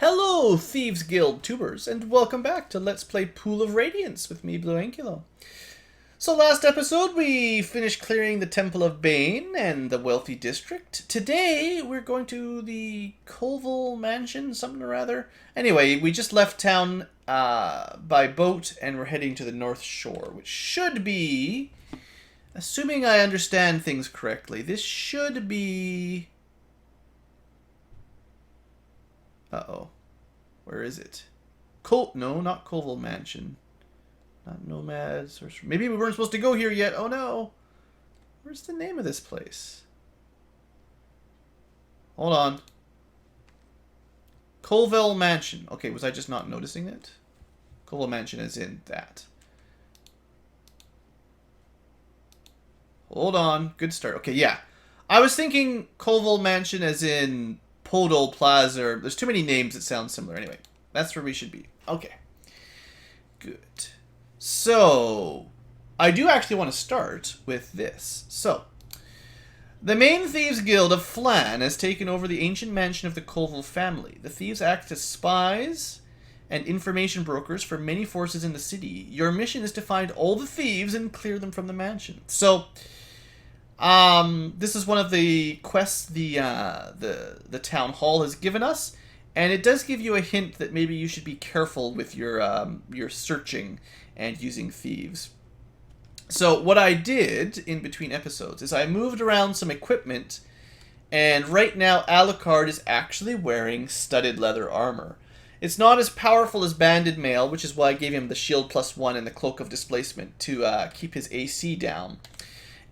Hello, Thieves Guild tubers, and welcome back to Let's Play Pool of Radiance with me, Blue Ankylo. So last episode we finished clearing the Temple of Bane and the Wealthy District. Today we're going to the Colville Mansion, something or other. Anyway, we just left town by boat and we're heading to the North Shore, which should be, assuming I understand things correctly, this should be... Uh-oh. Where is it? No, not Colville Mansion. Not Nomads. Or maybe we weren't supposed to go here yet. Oh no. Where's the name of this place? Hold on. Colville Mansion. Okay, was I just not noticing it? Colville Mansion is in that. Hold on. Good start. Okay, yeah. I was thinking Colville Mansion as in Podol Plaza. There's too many names that sound similar. Anyway, that's where we should be. Okay. Good. So, I do actually want to start with this. So, the main Thieves Guild of Flan has taken over the ancient mansion of the Colville family. The thieves act as spies and information brokers for many forces in the city. Your mission is to find all the thieves and clear them from the mansion. So, this is one of the quests the town hall has given us, and it does give you a hint that maybe you should be careful with your searching and using thieves. So what I did in between episodes is I moved around some equipment, and right now Alucard is actually wearing studded leather armor. It's not as powerful as Banded Mail, which is why I gave him the shield +1 and the cloak of displacement to keep his AC down.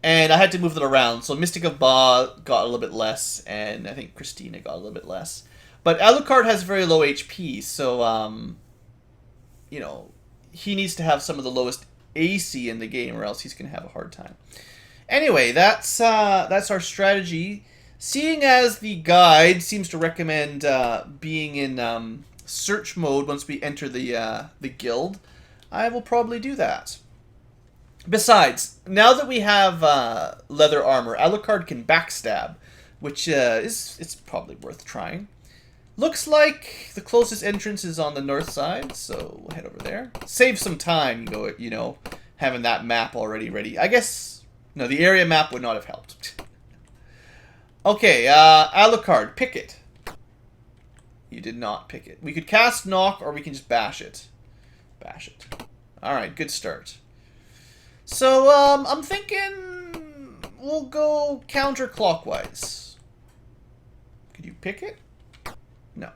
And I had to move them around, so Mystic of Ba got a little bit less, and I think Christina got a little bit less. But Alucard has very low HP, so, you know, he needs to have some of the lowest AC in the game, or else he's going to have a hard time. Anyway, that's our strategy. Seeing as the guide seems to recommend being in search mode once we enter the guild, I will probably do that. Besides, now that we have leather armor, Alucard can backstab, which it's probably worth trying. Looks like the closest entrance is on the north side, so we'll head over there. Save some time, you know, having that map already ready. I guess, no, the area map would not have helped. Okay, Alucard, pick it. You did not pick it. We could cast knock, or we can just bash it. Bash it. Alright, good start. So, I'm thinking we'll go counterclockwise. Could you pick it? No.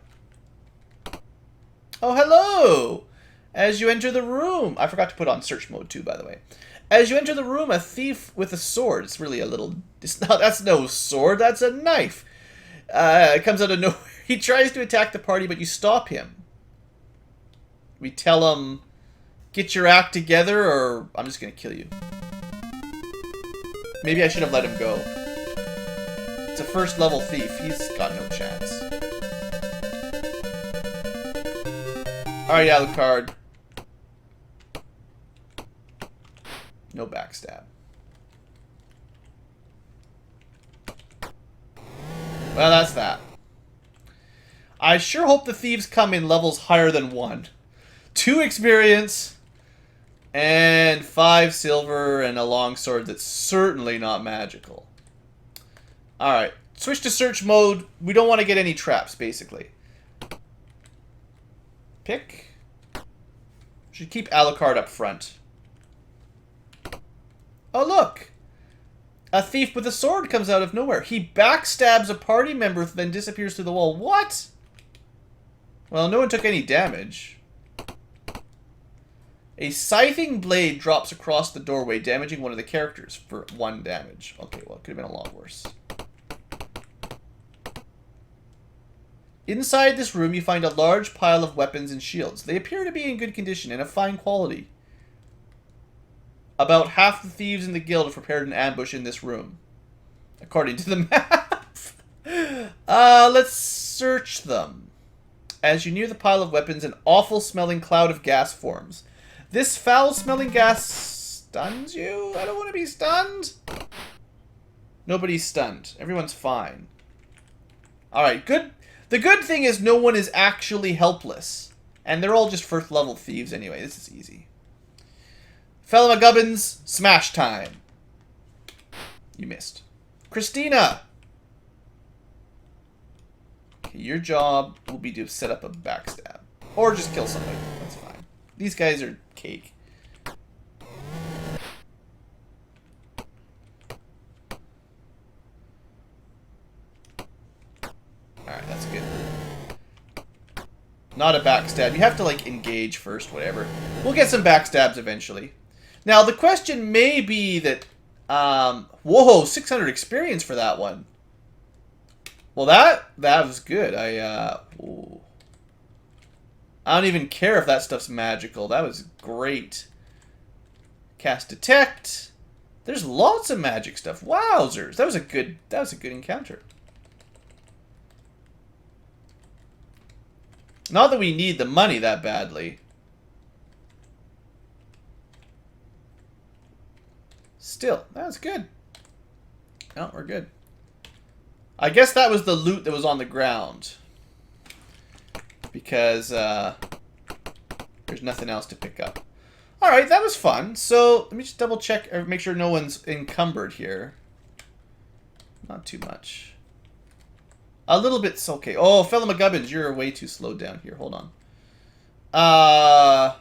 Oh, hello! As you enter the room... I forgot to put on search mode too, by the way. As you enter the room, a thief with a sword. It's really a little... that's no sword, that's a knife. It comes out of nowhere. He tries to attack the party, but you stop him. We tell him... Get your act together, or I'm just going to kill you. Maybe I should have let him go. It's a first level thief. He's got no chance. Alright, Alucard. No backstab. Well, that's that. I sure hope the thieves come in levels higher than 1. 2 experience... and 5 silver and a longsword that's certainly not magical. Alright, switch to search mode. We don't want to get any traps, basically. Pick. Should keep Alucard up front. Oh, look! A thief with a sword comes out of nowhere. He backstabs a party member, then disappears through the wall. What? Well, no one took any damage. A scything blade drops across the doorway, damaging one of the characters for 1 damage. Okay, well, it could have been a lot worse. Inside this room, you find a large pile of weapons and shields. They appear to be in good condition and of fine quality. About half the thieves in the guild have prepared an ambush in this room, according to the map. Let's search them. As you near the pile of weapons, an awful-smelling cloud of gas forms. This foul-smelling gas stuns you? I don't want to be stunned. Nobody's stunned. Everyone's fine. Alright, good. The good thing is no one is actually helpless. And they're all just first level thieves anyway. This is easy. Fellow McGubbins, smash time. You missed. Christina! Okay, your job will be to set up a backstab. Or just kill somebody. That's fine. These guys are cake. Alright, that's good. Not a backstab. You have to, like, engage first, whatever. We'll get some backstabs eventually. Now, the question may be that... whoa, 600 experience for that one. Well, that was good. Ooh. I don't even care if that stuff's magical. That was great. Cast Detect. There's lots of magic stuff. Wowzers. That was a good encounter. Not that we need the money that badly. Still, that's good. Oh, we're good. I guess that was the loot that was on the ground. Because there's nothing else to pick up. Alright, that was fun. So, let me just double check or make sure no one's encumbered here. Not too much. A little bit's okay. Oh, fellow McGubbins, you're way too slowed down here. Hold on.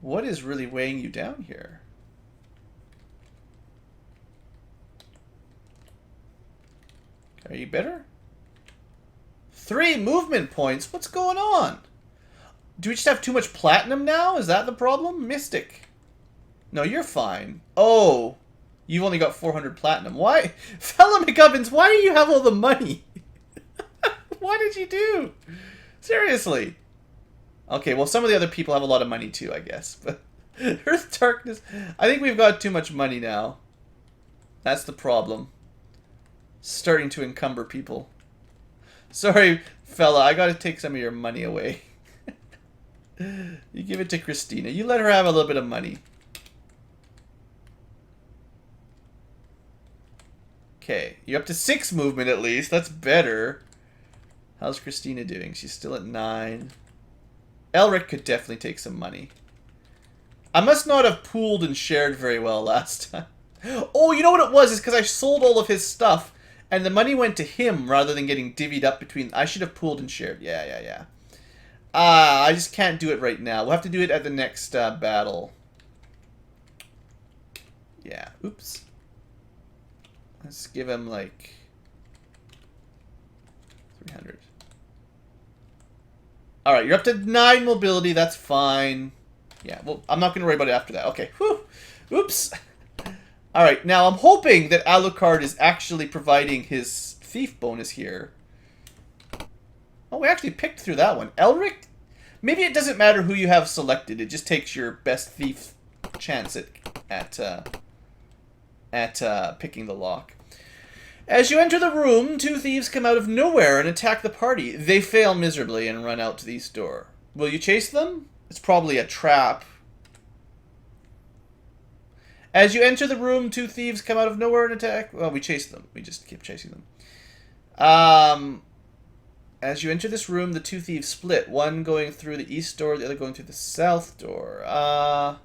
What is really weighing you down here? Are you better? 3 movement points? What's going on? Do we just have too much platinum now? Is that the problem? Mystic. No, you're fine. Oh, you've only got 400 platinum. Why? Fellow McGubbins, why do you have all the money? What did you do? Seriously. Okay, well, some of the other people have a lot of money too, I guess. But Earth Darkness... I think we've got too much money now. That's the problem. Starting to encumber people. Sorry, fella, I gotta take some of your money away. You give it to Christina. You let her have a little bit of money. Okay, you're up to 6 movement at least. That's better. How's Christina doing? She's still at 9. Elric could definitely take some money. I must not have pooled and shared very well last time. Oh, you know what it was? It's because I sold all of his stuff. And the money went to him rather than getting divvied up between... I should have pooled and shared. Yeah. I just can't do it right now. We'll have to do it at the next battle. Yeah, oops. Let's give him, like... 300. Alright, you're up to 9 mobility. That's fine. Yeah, well, I'm not going to worry about it after that. Okay, whew. Oops. Alright, now I'm hoping that Alucard is actually providing his thief bonus here. Oh, we actually picked through that one. Elric? Maybe it doesn't matter who you have selected. It just takes your best thief chance at picking the lock. As you enter the room, 2 thieves come out of nowhere and attack the party. They fail miserably and run out to the east door. Will you chase them? It's probably a trap. As you enter the room, 2 thieves come out of nowhere and attack. Well, we chase them. We just keep chasing them. As you enter this room, the 2 thieves split. One going through the east door, the other going through the south door. Well,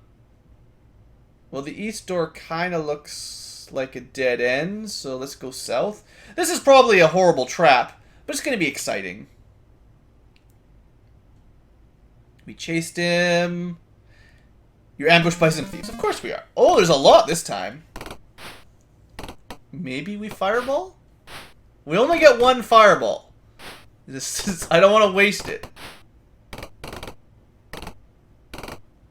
the east door kind of looks like a dead end, so let's go south. This is probably a horrible trap, but it's going to be exciting. We chased him. You're ambushed by some thieves. Of course we are. Oh, there's a lot this time. Maybe we fireball? We only get 1 fireball. I don't want to waste it.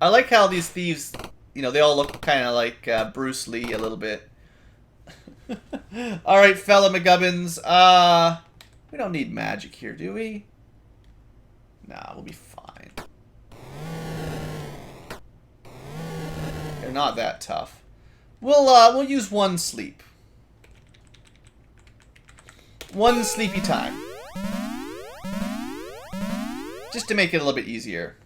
I like how these thieves, you know, they all look kind of like Bruce Lee a little bit. Alright, fella McGubbins. We don't need magic here, do we? Nah, we'll be fine. They're not that tough. We'll use 1 sleep. 1 sleepy time. Just to make it a little bit easier.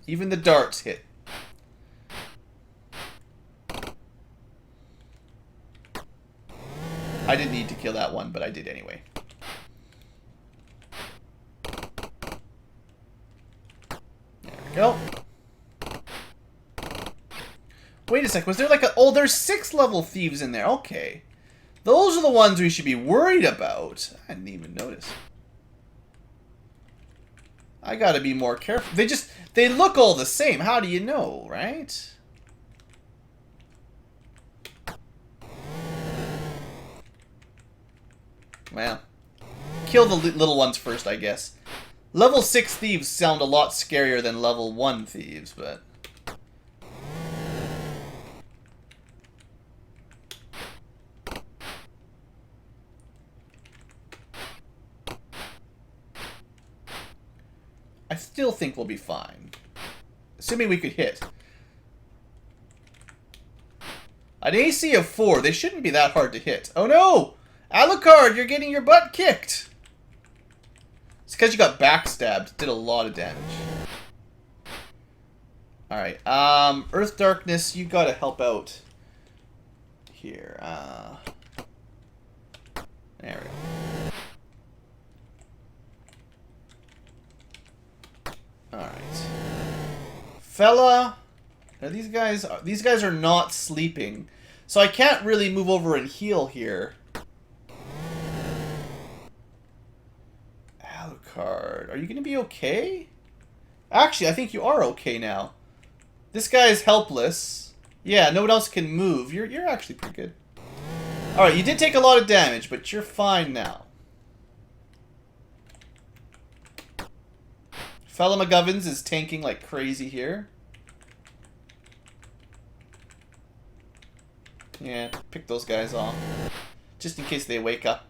Even the darts hit. I didn't need to kill that one, but I did anyway. There we go. Wait a sec, was there like a... Oh, there's 6 level thieves in there. Okay. Those are the ones we should be worried about. I didn't even notice. I gotta be more careful. They look all the same. How do you know, right? Well, kill the little ones first, I guess. Level 6 thieves sound a lot scarier than level 1 thieves, but... I still think we'll be fine. Assuming we could hit. An AC of 4. They shouldn't be that hard to hit. Oh no! Alucard, you're getting your butt kicked! It's because you got backstabbed. Did a lot of damage. Alright, Earth Darkness, you gotta help out. Here, there we go. Alright. Fella. Now these guys are not sleeping. So I can't really move over and heal here. Alucard. Are you gonna be okay? Actually, I think you are okay now. This guy is helpless. Yeah, no one else can move. You're actually pretty good. Alright, you did take a lot of damage, but you're fine now. Fella McGovens is tanking like crazy here. Yeah, pick those guys off. Just in case they wake up.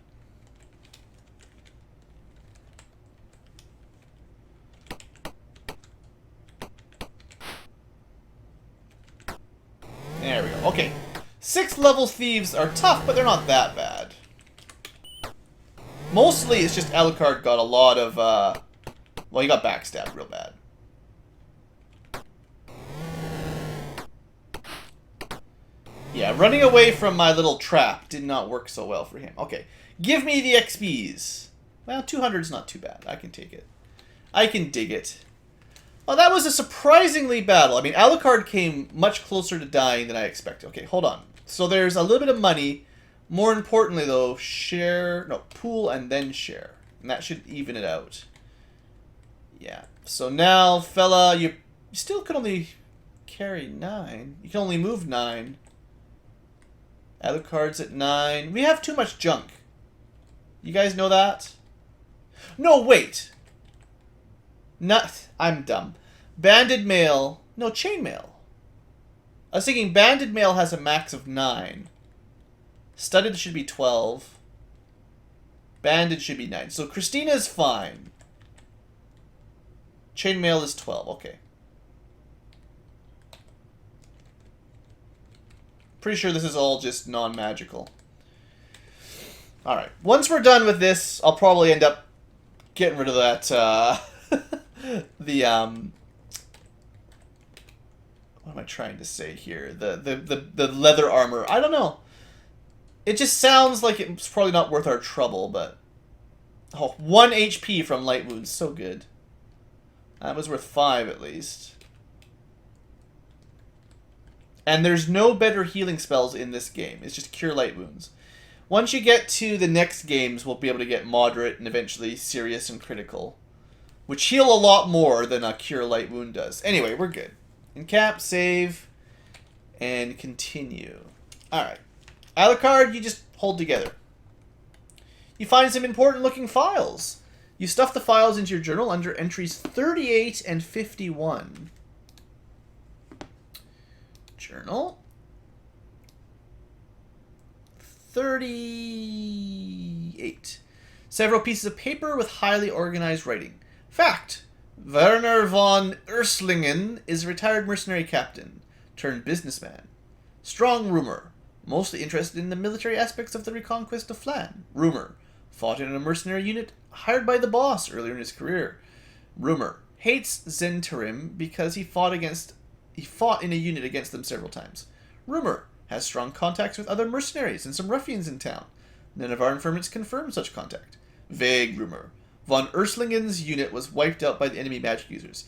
There we go. Okay. 6 level thieves are tough, but they're not that bad. Mostly it's just Alucard got a lot of, well, he got backstabbed real bad. Yeah, running away from my little trap did not work so well for him. Okay, give me the XPs. Well, 200 is not too bad. I can take it. I can dig it. Oh, that was a surprisingly battle. I mean, Alucard came much closer to dying than I expected. Okay, hold on. So there's a little bit of money. More importantly, though, pool and then share. And that should even it out. Yeah. So now, fella, you still can only carry 9. You can only move 9. Alucard's at 9. We have too much junk. You guys know that? No, wait. I'm dumb. Banded mail. No, chainmail. I was thinking banded mail has a max of 9. Studded should be 12. Banded should be 9. So Christina's fine. Chainmail is 12. Okay. Pretty sure this is all just non-magical. Alright. Once we're done with this, I'll probably end up getting rid of that, what am I trying to say here? The leather armor. I don't know. It just sounds like it's probably not worth our trouble, but... Oh, 1 HP from light wounds. So good. That was worth 5 at least. And there's no better healing spells in this game. It's just cure light wounds. Once you get to the next games, we'll be able to get moderate and eventually serious and critical. Which heal a lot more than a cure light wound does. Anyway, we're good. Encap, save, and continue. Alright. Alucard, you just hold together. You find some important looking files. You stuff the files into your journal under entries 38 and 51. Journal. 38. Several pieces of paper with highly organized writing. Fact. Werner von Urslingen is a retired mercenary captain, turned businessman. Strong rumor. Mostly interested in the military aspects of the reconquest of Flan. Rumor. Fought in a mercenary unit hired by the boss earlier in his career. Rumor. Hates Zentarim because he fought in a unit against them several times. Rumor. Has strong contacts with other mercenaries and some ruffians in town. None of our informants confirm such contact. Vague rumor. Von Urslingen's unit was wiped out by the enemy magic users.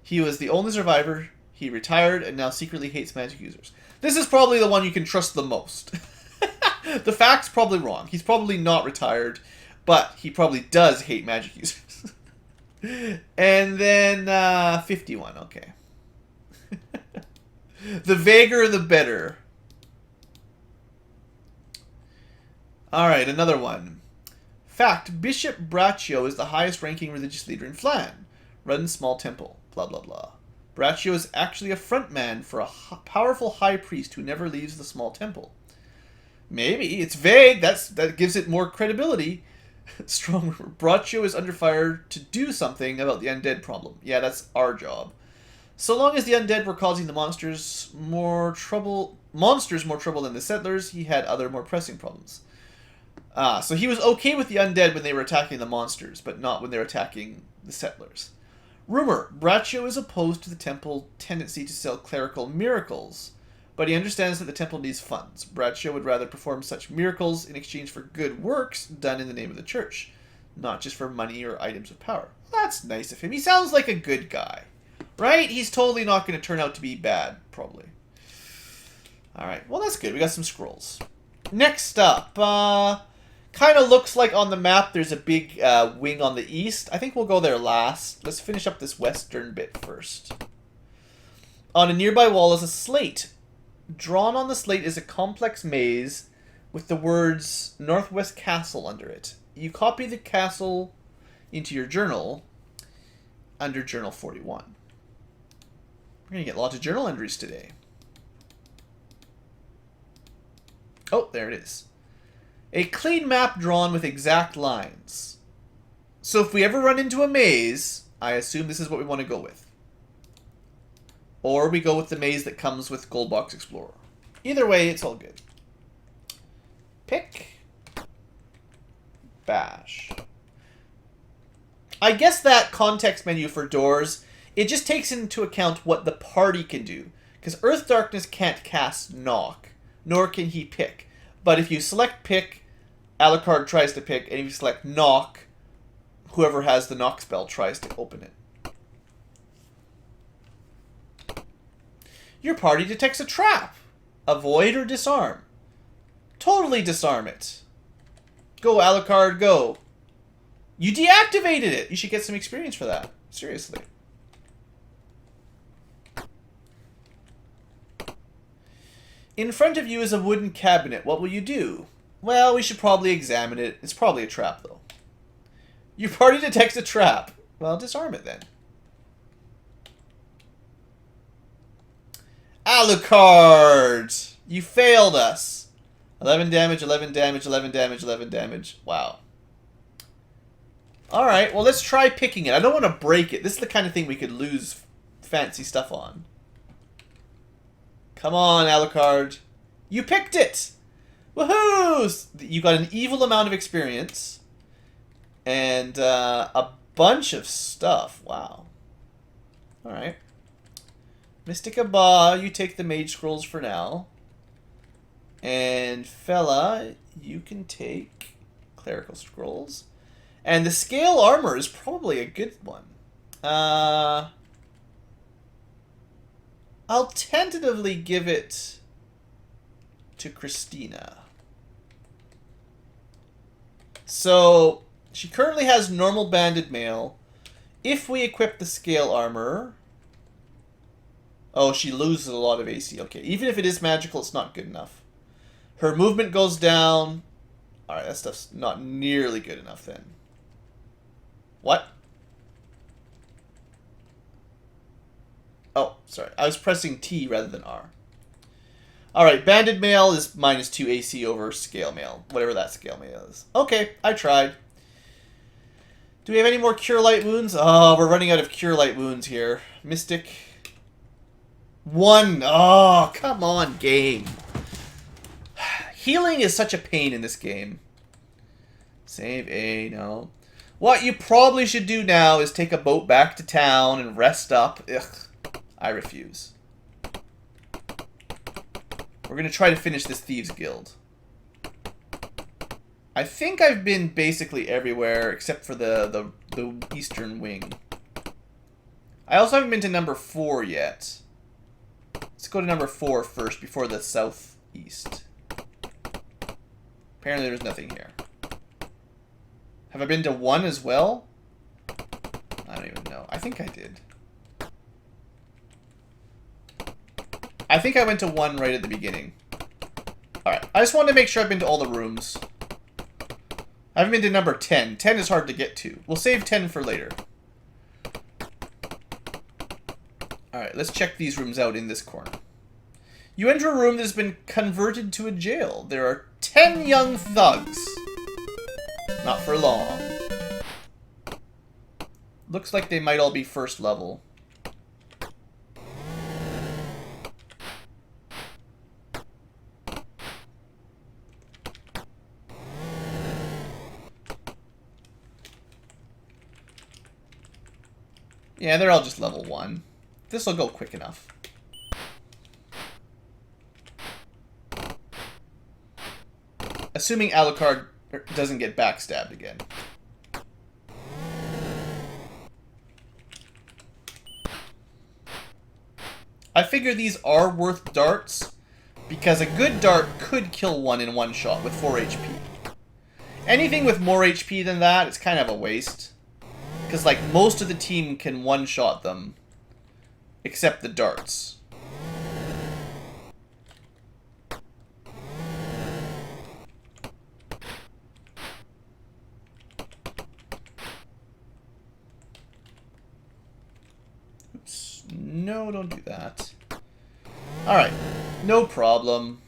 He was the only survivor. He retired and now secretly hates magic users. This is probably the one you can trust the most. The fact's probably wrong. He's probably not retired, but he probably does hate magic users. And then 51, okay. The vaguer, the better. Alright, another one. Fact, Bishop Braccio is the highest ranking religious leader in Flan. Runs small temple. Blah, blah, blah. Braccio is actually a frontman for a powerful high priest who never leaves the small temple. Maybe. It's vague. That gives it more credibility. Strong. Braccio is under fire to do something about the undead problem. Yeah, that's our job. So long as the undead were causing the monsters more trouble than the settlers, he had other more pressing problems. So he was okay with the undead when they were attacking the monsters, but not when they were attacking the settlers. Rumor, Braccio is opposed to the temple tendency to sell clerical miracles, but he understands that the temple needs funds. Braccio would rather perform such miracles in exchange for good works done in the name of the church, not just for money or items of power. That's nice of him. He sounds like a good guy, right? He's totally not going to turn out to be bad, probably. Alright, well that's good. We got some scrolls. Next up, kind of looks like on the map there's a big wing on the east. I think we'll go there last. Let's finish up this western bit first. On a nearby wall is a slate. Drawn on the slate is a complex maze with the words Northwest Castle under it. You copy the castle into your journal under Journal 41. We're going to get lots of journal entries today. Oh, there it is. A clean map drawn with exact lines. So if we ever run into a maze, I assume this is what we want to go with. Or we go with the maze that comes with Goldbox Explorer. Either way, it's all good. Pick. Bash. I guess that context menu for doors, it just takes into account what the party can do. Because Earth Darkness can't cast Knock, nor can he pick. But if you select Pick, Alucard tries to pick, and if you select Knock, whoever has the Knock spell tries to open it. Your party detects a trap. Avoid or disarm. Totally disarm it. Go, Alucard, go. You deactivated it. You should get some experience for that. Seriously. In front of you is a wooden cabinet. What will you do? Well, we should probably examine it. It's probably a trap, though. Your party detects a trap. Well, disarm it then. Alucard! You failed us. 11 damage, 11 damage, 11 damage, 11 damage. Wow. Alright, well, let's try picking it. I don't want to break it. This is the kind of thing we could lose fancy stuff on. Come on, Alucard. You picked it! Woohoo! You got an evil amount of experience. And a bunch of stuff. Wow. Alright. Mystica Ba, you take the Mage Scrolls for now. And Fella, you can take Clerical Scrolls. And the Scale Armor is probably a good one. I'll tentatively give it to Christina. So, she currently has normal banded mail. If we equip the Scale Armor... Oh, she loses a lot of AC. Okay, even if it is magical, it's not good enough. Her movement goes down. Alright, that stuff's not nearly good enough then. What? Oh, sorry. I was pressing T rather than R. Alright, banded mail is -2 AC over scale mail. Whatever that scale mail is. Okay, I tried. Do we have any more Cure Light wounds? Oh, we're running out of Cure Light wounds here. Mystic... 1. Oh, come on, game. Healing is such a pain in this game. Save A, no. What you probably should do now is take a boat back to town and rest up. Ugh, I refuse. We're going to try to finish this Thieves Guild. I think I've been basically everywhere except for the eastern wing. I also haven't been to number 4 yet. Let's go to number 4 first before the southeast. Apparently there's nothing here. Have I been to 1 as well? I don't even know. I think I did. I think I went to 1 right at the beginning. Alright, I just wanted to make sure I've been to all the rooms. I haven't been to number 10. 10 is hard to get to. We'll save 10 for later. Alright, let's check these rooms out in this corner. You enter a room that has been converted to a jail. There are 10 young thugs. Not for long. Looks like they might all be first level. Yeah, they're all just level 1. This will go quick enough. Assuming Alucard doesn't get backstabbed again. I figure these are worth darts, because a good dart could kill one in one shot with 4 HP. Anything with more HP than that, it's kind of a waste. Because, like, most of the team can one-shot them, except the darts. Oops. No, don't do that. Alright. No problem.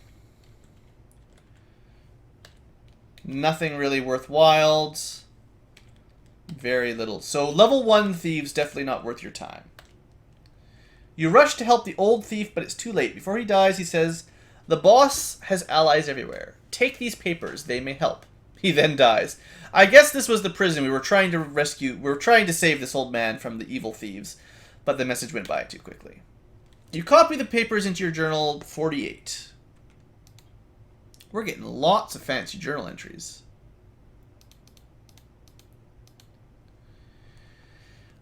Nothing really worthwhile. Very little. So, level 1 thieves, definitely not worth your time. You rush to help the old thief, but it's too late. Before he dies, he says, "The boss has allies everywhere. Take these papers. They may help." He then dies. I guess this was the prison we were trying to rescue. We were trying to save this old man from the evil thieves, but the message went by too quickly. You copy the papers into your journal 48. We're getting lots of fancy journal entries.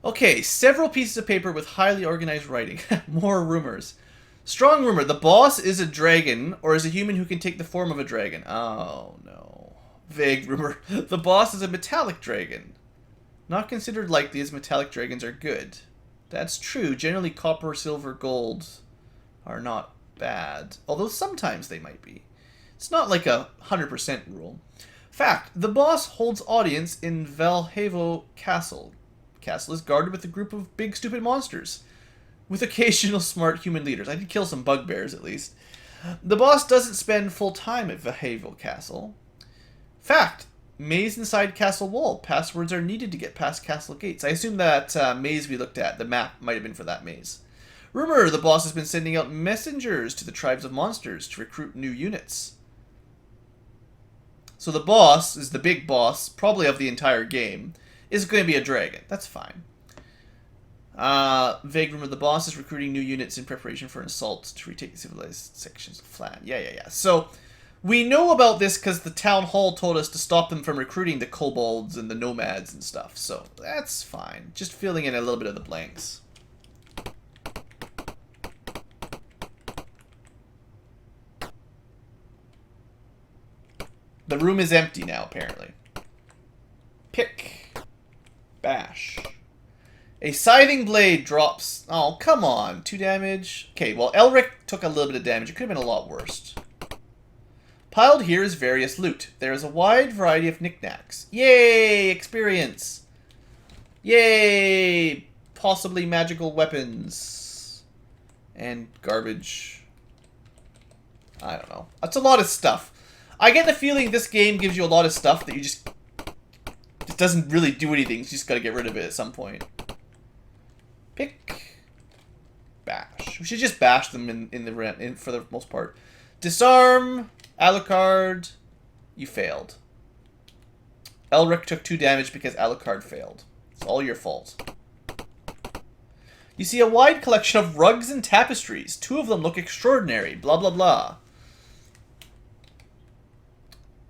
Okay, several pieces of paper with highly organized writing. More rumors. Strong rumor. The boss is a dragon, or is a human who can take the form of a dragon. Oh, no. Vague rumor. The boss is a metallic dragon. Not considered likely, as metallic dragons are good. That's true. Generally, copper, silver, gold are not bad. Although sometimes they might be. It's not like a 100% rule. Fact. The boss holds audience in Valhavo Castle. Castle is guarded with a group of big stupid monsters, with occasional smart human leaders. I did kill some bugbears, at least. The boss doesn't spend full time at Valhavo Castle. Fact. Maze inside castle wall. Passwords are needed to get past castle gates. I assume that maze we looked at, the map, might have been for that maze. Rumor, the boss has been sending out messengers to the tribes of monsters to recruit new units. So the boss is the big boss, probably of the entire game, is going to be a dragon. That's fine. Vague rumor, the boss is recruiting new units in preparation for an assault to retake the civilized sections of Flan. Yeah. So, we know about this because the town hall told us to stop them from recruiting the kobolds and the nomads and stuff. So, that's fine. Just filling in a little bit of the blanks. The room is empty now, apparently. Pick. Bash. A scything blade drops... Oh, come on. 2 damage. Okay, well, Elric took a little bit of damage. It could have been a lot worse. Piled here is various loot. There is a wide variety of knickknacks. Yay! Experience! Yay! Possibly magical weapons. And garbage. I don't know. That's a lot of stuff. I get the feeling this game gives you a lot of stuff that you just... It doesn't really do anything. You just gotta get rid of it at some point. Pick. Bash. We should just bash them in for the most part. Disarm. Alucard. You failed. Elric took 2 damage because Alucard failed. It's all your fault. You see a wide collection of rugs and tapestries. 2 of them look extraordinary. Blah, blah, blah.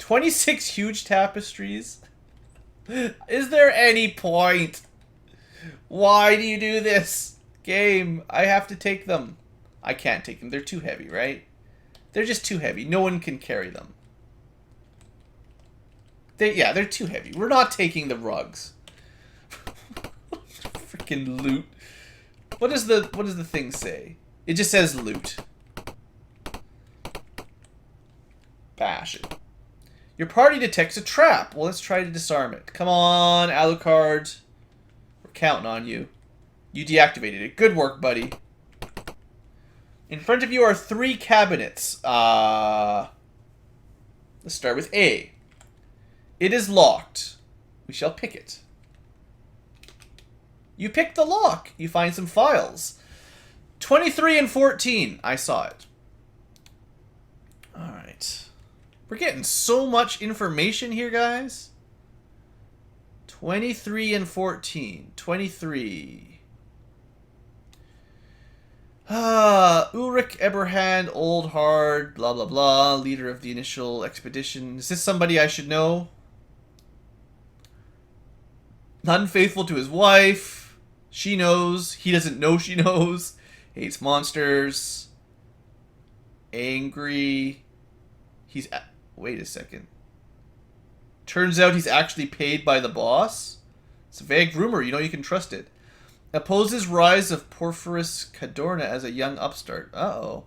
26 huge tapestries? Is there any point? Why do you do this? Game, I have to take them. I can't take them. They're too heavy, right? They're just too heavy. No one can carry them. They're too heavy. We're not taking the rugs. Freaking loot. What does the thing say? It just says loot. Bash it. Your party detects a trap. Well, let's try to disarm it. Come on, Alucard. We're counting on you. You deactivated it. Good work, buddy. In front of you are 3 cabinets. Let's start with A. It is locked. We shall pick it. You pick the lock. You find some files. 23 and 14. I saw it. Alright. We're getting so much information here, guys. 23 and 14. 23. Ulrich Eberhand, Old Hard, blah blah blah, leader of the initial expedition. Is this somebody I should know? Unfaithful to his wife. She knows. He doesn't know she knows. Hates monsters. Angry. Wait a second. Turns out he's actually paid by the boss? It's a vague rumor. You know you can trust it. Opposes rise of Porphyris Cadorna as a young upstart. Uh-oh.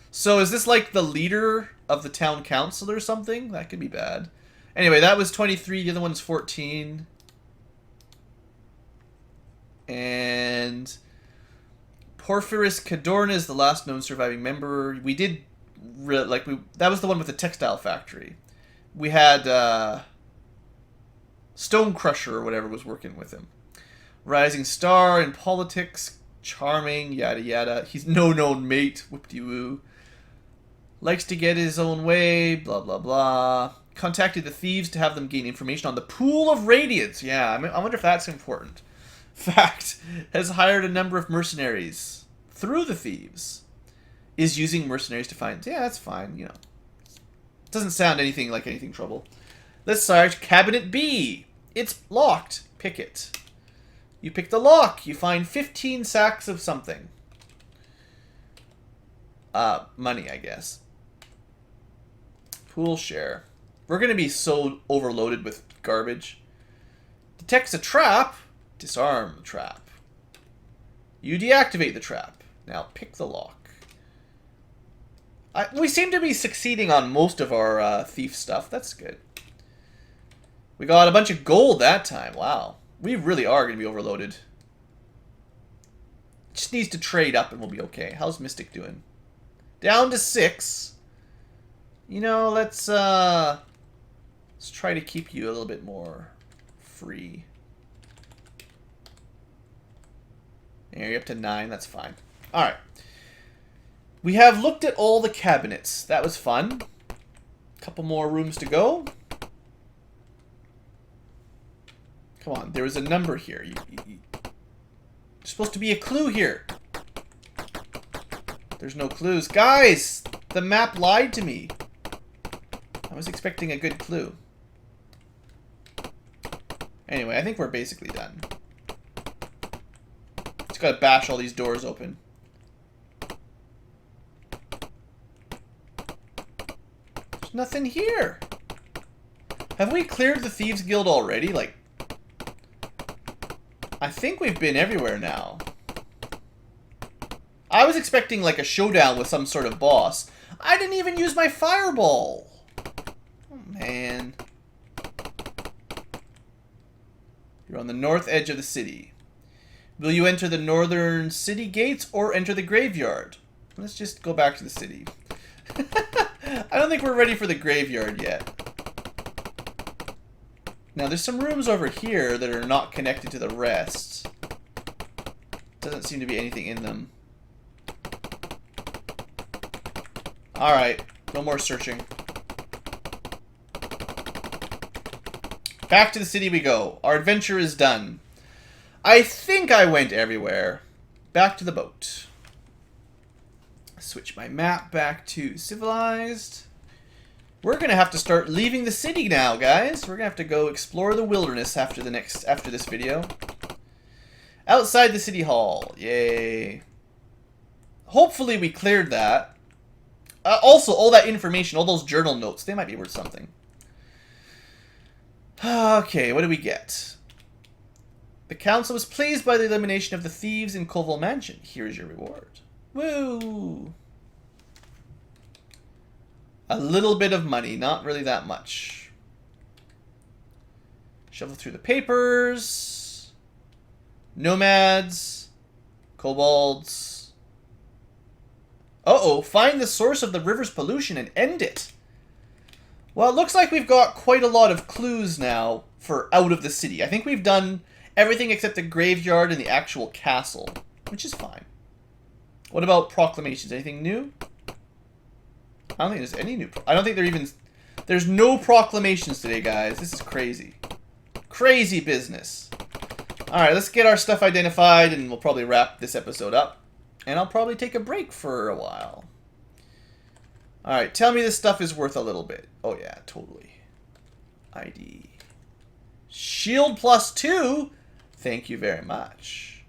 So is this like the leader of the town council or something? That could be bad. Anyway, that was 23. The other one's 14. And Porphyris Cadorna is the last known surviving member. We did that was the one with the textile factory. We had Stone Crusher or whatever was working with him. Rising star in politics, charming, yada yada. He's no known mate, whoop-de-woo. Likes to get his own way, blah blah blah. Contacted the thieves to have them gain information on the pool of Radiance. Yeah, I wonder if that's important. Fact, has hired a number of mercenaries through the thieves. Is using mercenaries to find... Yeah, that's fine, you know. Doesn't sound anything like anything trouble. Let's start Cabinet B. It's locked. Pick it. You pick the lock. You find 15 sacks of something. Money, I guess. Pool share. We're going to be so overloaded with garbage. Detects a trap. Disarm the trap. You deactivate the trap. Now pick the lock. We seem to be succeeding on most of our thief stuff. That's good. We got a bunch of gold that time. Wow. We really are going to be overloaded. Just needs to trade up and we'll be okay. How's Mystic doing? Down to 6. You know, let's try to keep you a little bit more free. There, you're up to 9. That's fine. Alright. We have looked at all the cabinets. That was fun. Couple more rooms to go. Come on, there was a number here. There's supposed to be a clue here. There's no clues. Guys, the map lied to me. I was expecting a good clue. Anyway, I think we're basically done. Just gotta bash all these doors open. There's nothing here. Have we cleared the Thieves Guild already? Like, I think we've been everywhere now. I was expecting like a showdown with some sort of boss. I didn't even use my fireball. Oh, man. You're on the north edge of the city. Will you enter the northern city gates or enter the graveyard? Let's just go back to the city. I don't think we're ready for the graveyard yet. Now, there's some rooms over here that are not connected to the rest. Doesn't seem to be anything in them. Alright, no more searching. Back to the city we go. Our adventure is done. I think I went everywhere. Back to the boat. Switch my map back to civilized. We're gonna have to start leaving the city now, guys. We're gonna have to go explore the wilderness after this video. Outside the city hall. Yay. Hopefully we cleared that. Also, all that information, all those journal notes, they might be worth something. Okay, what do we get? The council was pleased by the elimination of the thieves in Colville Mansion. Here's your reward. Woo! A little bit of money, not really that much. Shuffle through the papers. Nomads. Kobolds. Uh-oh, find the source of the river's pollution and end it. Well, it looks like we've got quite a lot of clues now for out of the city. I think we've done everything except the graveyard and the actual castle, which is fine. What about proclamations? Anything new? I don't think there's any new... I don't think there's no proclamations today, guys. This is crazy. Crazy business. Alright, let's get our stuff identified, and we'll probably wrap this episode up. And I'll probably take a break for a while. Alright, tell me this stuff is worth a little bit. Oh yeah, totally. ID. Shield +2? Thank you very much.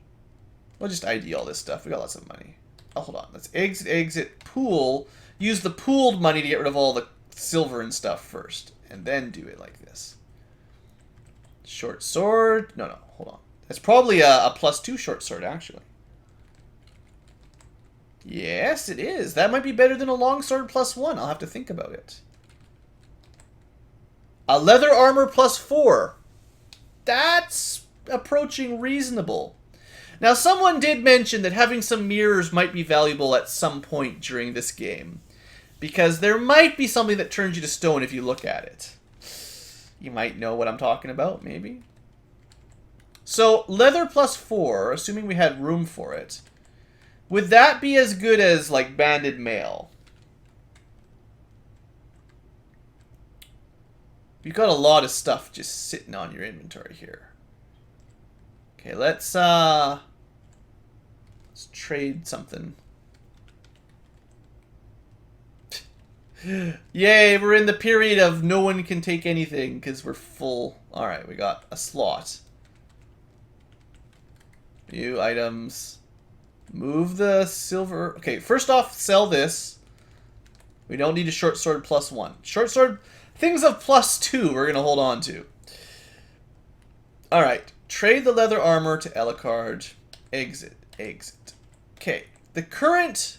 We'll just ID all this stuff. We got lots of money. Oh, hold on. Let's exit, pool. Use the pooled money to get rid of all the silver and stuff first. And then do it like this. Short sword. No, hold on. That's probably a +2 short sword, actually. Yes, it is. That might be better than a long sword +1. I'll have to think about it. A leather armor +4. That's approaching reasonable. Now, someone did mention that having some mirrors might be valuable at some point during this game. Because there might be something that turns you to stone if you look at it. You might know what I'm talking about, maybe. So, leather +4, assuming we had room for it. Would that be as good as, like, banded mail? You've got a lot of stuff just sitting on your inventory here. Okay, let's trade something. Yay, we're in the period of no one can take anything because we're full. Alright, we got a slot. View items. Move the silver. Okay, first off, sell this. We don't need a short sword +1. Short sword, things of +2 we're going to hold on to. Alright, trade the leather armor to Elicard. Exit. Okay, the current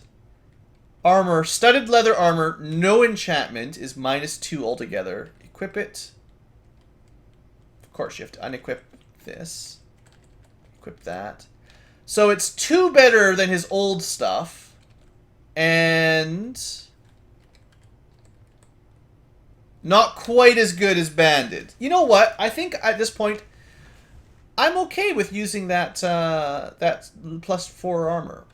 armor, studded leather armor, no enchantment, is -2 altogether. Equip it. Of course, you have to unequip this. Equip that. So it's 2 better than his old stuff. And not quite as good as banded. You know what? I think at this point, I'm okay with using that that +4 armor.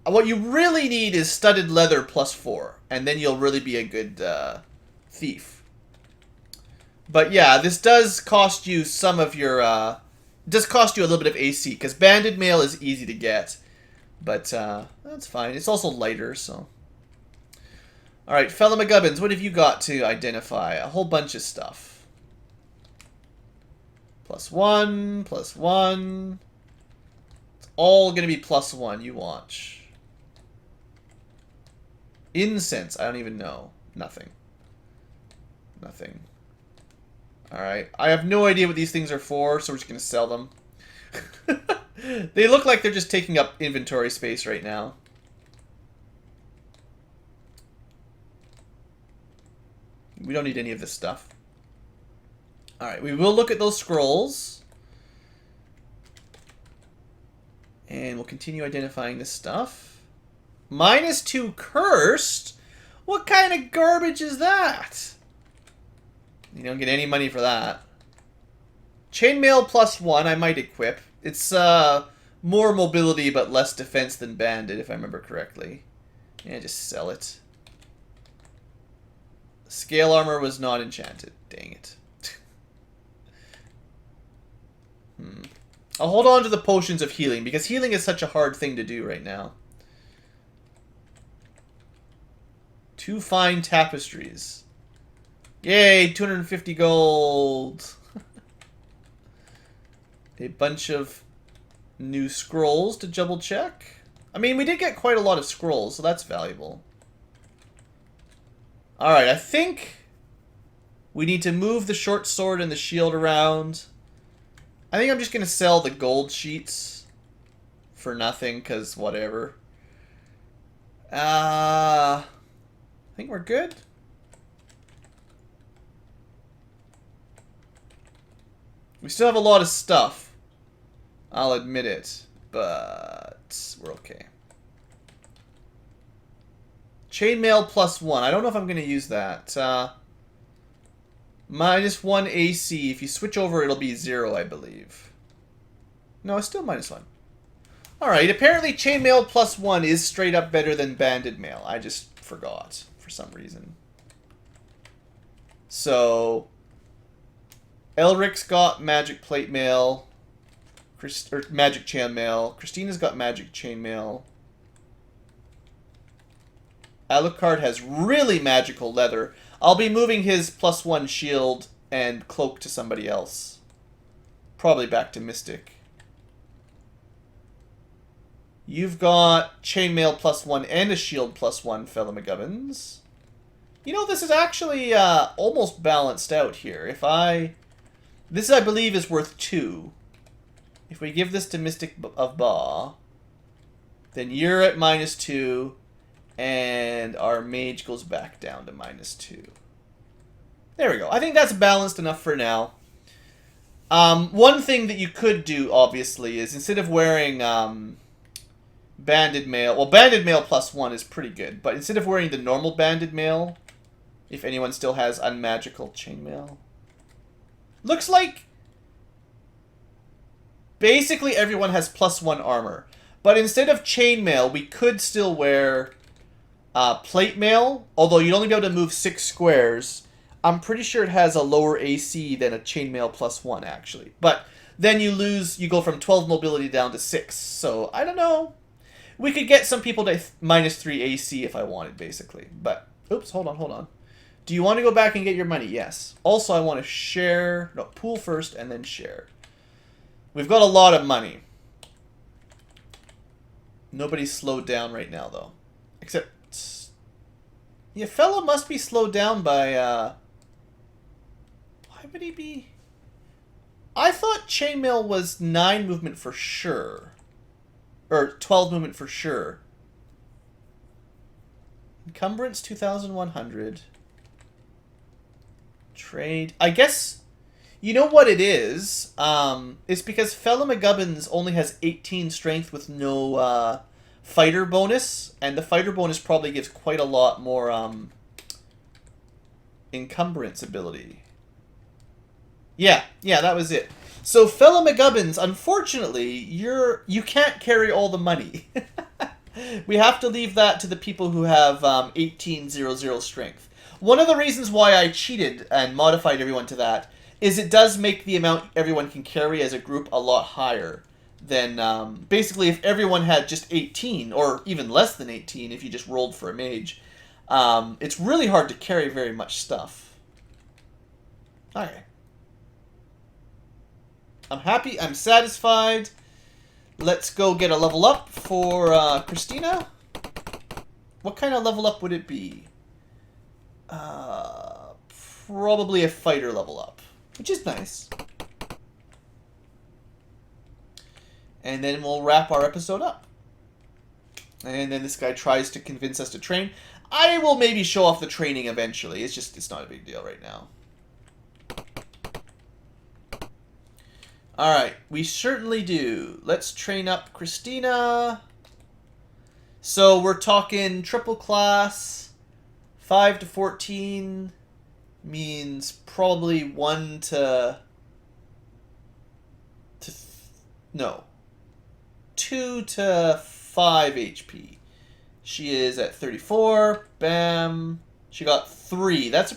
What you really need is studded leather +4, and then you'll really be a good thief. But yeah, this does cost you some of your... does cost you a little bit of AC, because banded mail is easy to get. But that's fine. It's also lighter, so... Alright, fellow McGubbins, what have you got to identify? A whole bunch of stuff. +1, +1. It's all going to be +1, you watch. Incense, I don't even know. Nothing. Nothing. Alright, I have no idea what these things are for, so we're just going to sell them. They look like they're just taking up inventory space right now. We don't need any of this stuff. Alright, we will look at those scrolls. And we'll continue identifying this stuff. -2 cursed? What kind of garbage is that? You don't get any money for that. Chainmail +1 I might equip. It's more mobility but less defense than banded, if I remember correctly. Yeah, just sell it. Scale armor was not enchanted. Dang it. I'll hold on to the potions of healing, because healing is such a hard thing to do right now. 2 fine tapestries. Yay, 250 gold. A bunch of new scrolls to double check. I mean, we did get quite a lot of scrolls, so that's valuable. Alright, I think we need to move the short sword and the shield around. I think I'm just going to sell the gold sheets for nothing, because whatever. I think we're good. We still have a lot of stuff. I'll admit it, but we're okay. Chainmail +1. I don't know if I'm going to use that. -1 AC. If you switch over, it'll be 0, I believe. No, it's still -1. Alright, apparently Chainmail +1 is straight up better than Banded Mail. I just forgot for some reason. So, Elric's got Magic Plate Mail. Or Magic Chainmail. Christina's got Magic Chainmail. Alucard has really magical leather. I'll be moving his +1 shield and cloak to somebody else. Probably back to Mystic. You've got Chainmail +1 and a shield +1, fellow McGubbins. You know, this is actually almost balanced out here. If this, I believe, is worth 2. If we give this to Mystic of Ba, then you're at -2, and our mage goes back down to -2. There we go. I think that's balanced enough for now. One thing that you could do, obviously, is instead of wearing Banded Mail... Well, Banded Mail +1 is pretty good, but instead of wearing the normal Banded Mail, if anyone still has unmagical Chainmail... Looks like basically everyone has +1 armor. But instead of Chainmail, we could still wear Plate Mail, although you'd only be able to move 6 squares. I'm pretty sure it has a lower AC than a Chainmail +1, actually. But then you go from 12 mobility down to 6. So, I don't know. We could get some people to -3 AC if I wanted, basically. But, oops, hold on. Do you want to go back and get your money? Yes. Also, I want to share... No, pool first and then share. We've got a lot of money. Nobody's slowed down right now, though. Except... Yeah, fellow must be slowed down by... Why would he be... I thought Chainmail was 9 movement for sure. Or 12 movement for sure. Encumbrance 2,100. Trade. I guess... You know what it is? It's because fellow McGubbins only has 18 strength with no fighter bonus. And the fighter bonus probably gives quite a lot more encumbrance ability. Yeah, that was it. So, fellow McGubbins, unfortunately, you can't carry all the money. We have to leave that to the people who have 1800 strength. One of the reasons why I cheated and modified everyone to that is it does make the amount everyone can carry as a group a lot higher than... basically, if everyone had just 18, or even less than 18 if you just rolled for a mage, it's really hard to carry very much stuff. Okay. I'm happy. I'm satisfied. Let's go get a level up for Christina. What kind of level up would it be? Probably a fighter level up, which is nice. And then we'll wrap our episode up. And then this guy tries to convince us to train. I will maybe show off the training eventually. It's not a big deal right now. Alright, we certainly do. Let's train up Christina. So we're talking triple class. 5 to 14 means probably 1 to... No. 2 to 5 HP. She is at 34. Bam. She got 3. That's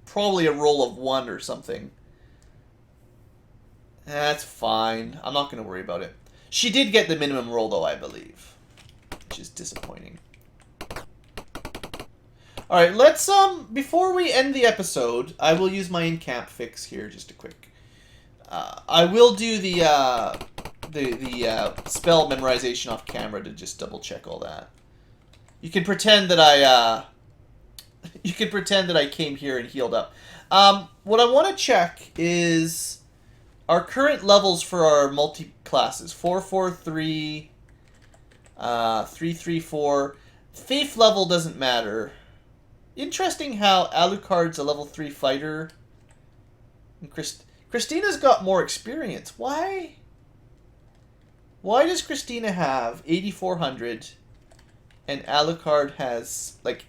probably a roll of 1 or something. That's fine. I'm not going to worry about it. She did get the minimum roll, though, I believe. Which is disappointing. Alright, let's, before we end the episode, I will use my in-camp fix here, just a quick. I will do the spell memorization off camera to just double check all that. You can pretend that I, you can pretend that I came here and healed up. What I want to check is our current levels for our multi-classes. 443, 334. Thief level doesn't matter. Interesting how Alucard's a level 3 fighter. And Christina's got more experience. Why? Why does Christina have 8,400 and Alucard has like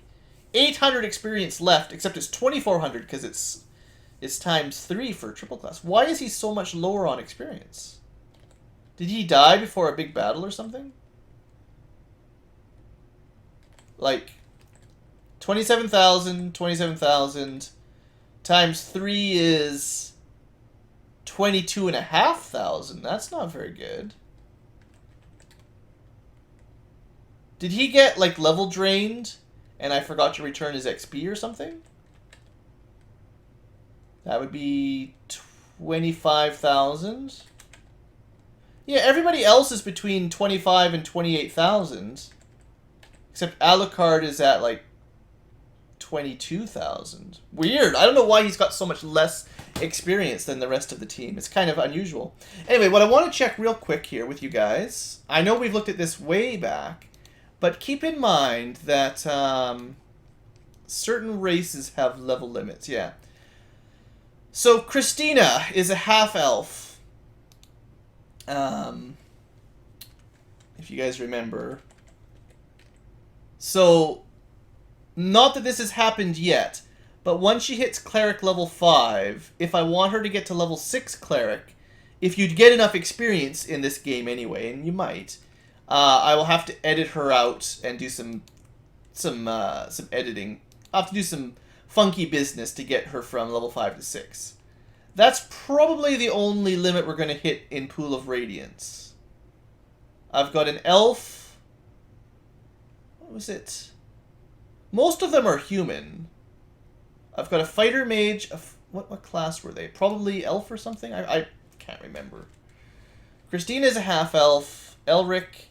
800 experience left, except it's 2,400 because it's times 3 for triple class. Why is he so much lower on experience? Did he die before a big battle or something? Like 27,000 times 3 is 22,500. That's not very good. Did he get like level drained and I forgot to return his XP or something? That would be 25,000. Yeah, everybody else is between 25 and 28,000. Except Alucard is at like 22,000. Weird. I don't know why he's got so much less experience than the rest of the team. It's kind of unusual. Anyway, what I want to check real quick here with you guys. I know we've looked at this way back, but keep in mind that certain races have level limits. Yeah. So Christina is a half-elf. If you guys remember. So, not that this has happened yet, but once she hits Cleric level 5, if I want her to get to level 6 Cleric, if you'd get enough experience in this game anyway, and you might, I will have to edit her out and do some editing. I'll have to do some funky business to get her from level 5 to 6. That's probably the only limit we're going to hit in Pool of Radiance. I've got an elf. What was it? Most of them are human. I've got a fighter mage. What class were they? Probably elf or something? I can't remember. Christine is a half-elf. Elric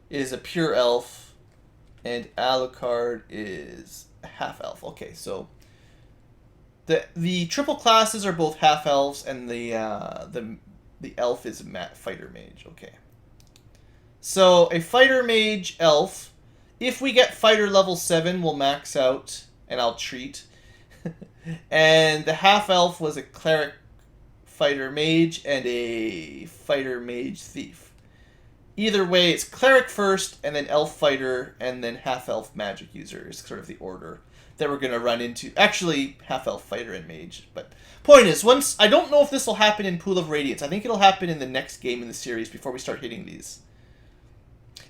is a pure elf. And Alucard is a half-elf. Okay, so the triple classes are both half-elves, and the elf is a fighter mage. Okay. So a fighter mage elf. If we get fighter level 7, we'll max out, and I'll treat. And the half-elf was a cleric fighter mage and a fighter mage thief. Either way, it's cleric first, and then elf fighter, and then half-elf magic user is sort of the order that we're going to run into. Actually, half-elf fighter and mage. But point is, I don't know if this will happen in Pool of Radiance. I think it'll happen in the next game in the series before we start hitting these.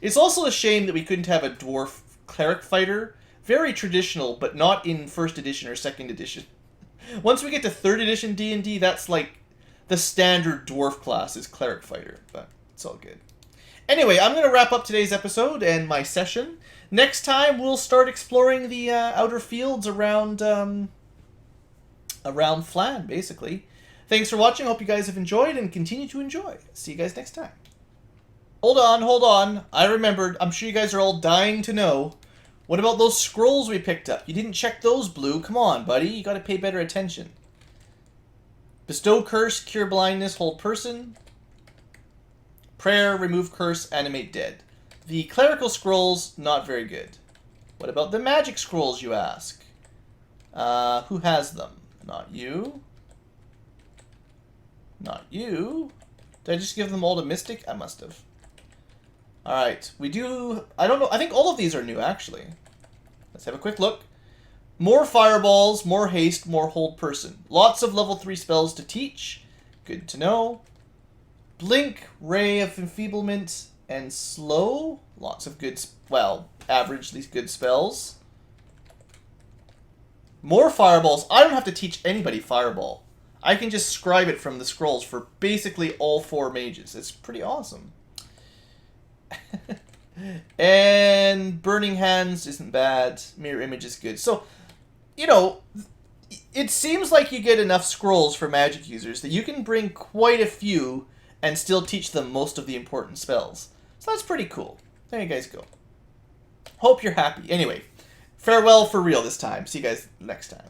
It's also a shame that we couldn't have a dwarf cleric fighter. Very traditional, but not in 1st edition or 2nd edition. Once we get to 3rd edition D&D, that's like the standard dwarf class is cleric fighter, but it's all good. Anyway, I'm going to wrap up today's episode and my session. Next time, we'll start exploring the outer fields around Flan, basically. Thanks for watching. Hope you guys have enjoyed and continue to enjoy. See you guys next time. Hold on. I remembered. I'm sure you guys are all dying to know. What about those scrolls we picked up? You didn't check those, Blue. Come on, buddy. You gotta pay better attention. Bestow curse, cure blindness, hold person. Prayer, remove curse, animate dead. The clerical scrolls, not very good. What about the magic scrolls, you ask? Who has them? Not you. Not you. Did I just give them all to Mystic? I must have. Alright, we do... I don't know. I think all of these are new, actually. Let's have a quick look. More fireballs, more haste, more hold person. Lots of level 3 spells to teach. Good to know. Blink, ray of enfeeblement, and slow. Lots of good... Well, averagely good spells. More fireballs. I don't have to teach anybody fireball. I can just scribe it from the scrolls for basically all 4 mages. It's pretty awesome. And Burning Hands isn't bad. Mirror Image is good. So, you know, it seems like you get enough scrolls for magic users that you can bring quite a few and still teach them most of the important spells. So that's pretty cool. There you guys go. Hope you're happy. Anyway, farewell for real this time. See you guys next time.